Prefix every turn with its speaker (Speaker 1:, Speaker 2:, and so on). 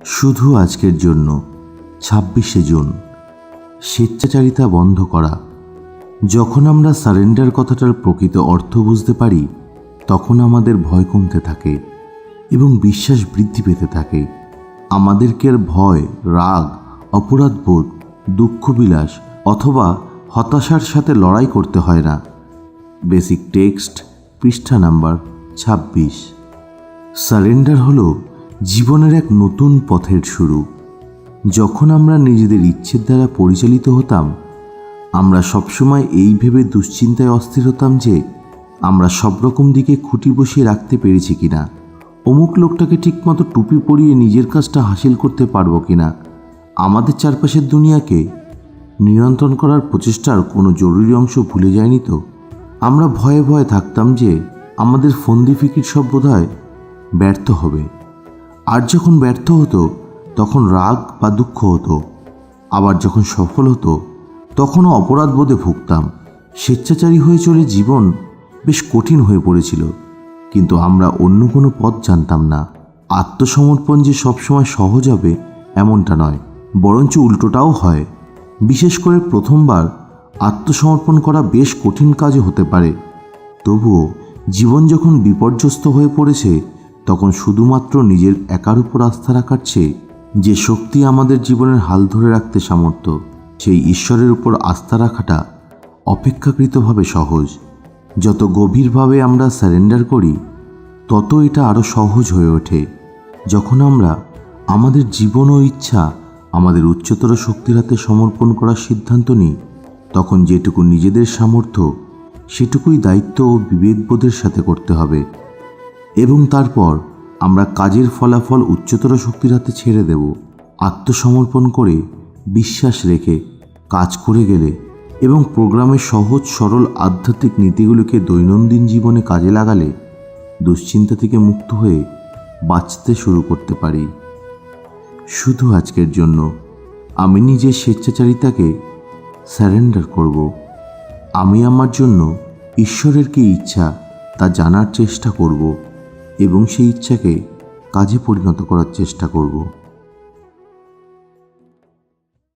Speaker 1: শুধু আজকের জন্য 26শে জুন স্বেচ্ছাচারিতা বন্ধ করা। যখন আমরা সারেন্ডার কথাটার প্রকৃত অর্থ বুঝতে পারি, তখন আমাদের ভয় কমতে থাকে এবং বিশ্বাস বৃদ্ধি পেতে থাকে। আমাদেরকে আর ভয়, রাগ, অপরাধবোধ, দুঃখবিলাস অথবা হতাশার সাথে লড়াই করতে হয় না। বেসিক টেক্সট, পৃষ্ঠা নাম্বার 26। সারেন্ডার হলো জীবনের এক নতুন পথের শুরু। যখন আমরা নিজেদের ইচ্ছের দ্বারা পরিচালিত হতাম, আমরা সবসময় এই ভেবে দুশ্চিন্তায় অস্থির হতাম যে আমরা সব রকম দিকে খুঁটি বসিয়ে রাখতে পেরেছি কিনা, অমুক লোকটাকে ঠিকমতো টুপি পরিয়ে নিজের কাজটা হাসিল করতে পারবো কিনা। আমাদের চারপাশের দুনিয়াকে নিয়ন্ত্রণ করার প্রচেষ্টার কোনো জরুরি অংশ ভুলে যায়নি তো? আমরা ভয়ে ভয়ে থাকতাম যে আমাদের ফন্দি ফিকির সব বোধহয় ব্যর্থ হবে। আর যখন ব্যর্থ হতো তখন রাগ বা দুঃখ হতো, আবার যখন সফল হতো তখনও অপরাধবোধে ভুগতাম। স্বেচ্ছাচারী হয়ে চলে জীবন বেশ কঠিন হয়ে পড়েছিল, কিন্তু আমরা অন্য কোনো পথ জানতাম না। আত্মসমর্পণ যে সবসময় সহজ হবে এমনটা নয়, বরঞ্চ উল্টোটাও হয়। বিশেষ করে প্রথমবার আত্মসমর্পণ করা বেশ কঠিন কাজও হতে পারে। তবুও জীবন যখন বিপর্যস্ত হয়ে পড়েছে, তখন শুধুমাত্র নিজের একার উপর আস্থা রাখার চেয়ে যে শক্তি আমাদের জীবনের হাল ধরে রাখতে সামর্থ্য, সেই ঈশ্বরের উপর আস্থা রাখাটা অপেক্ষাকৃতভাবে সহজ। যত গভীরভাবে আমরা সারেন্ডার করি, তত এটা আরও সহজ হয়ে ওঠে। যখন আমরা আমাদের জীবন ও ইচ্ছা আমাদের উচ্চতর শক্তির হাতে সমর্পণ করার সিদ্ধান্ত নিই, তখন যেটুকু নিজেদের সামর্থ্য, সেটুকুই দায়িত্ব ও বিবেকবোধের সাথে করতে হবে। এবং তারপর আমরা কাজের ফলাফল উচ্চতর শক্তির হাতে ছেড়ে দেব। আত্মসমর্পণ করে, বিশ্বাস রেখে কাজ করে গেলে এবং প্রোগ্রামের সহজ সরল আধ্যাত্মিক নীতিগুলোকে দৈনন্দিন জীবনে কাজে লাগালে দুশ্চিন্তা থেকে মুক্ত হয়ে বাঁচতে শুরু করতে পারি। শুধু আজকের জন্য আমি নিজের স্বেচ্ছাচারিতাকে সারেন্ডার করব। আমি আমার জন্য ঈশ্বরের কী ইচ্ছা তা জানার চেষ্টা করব এবং সেই ইচ্ছাকে কাজে পরিণত করার চেষ্টা করব।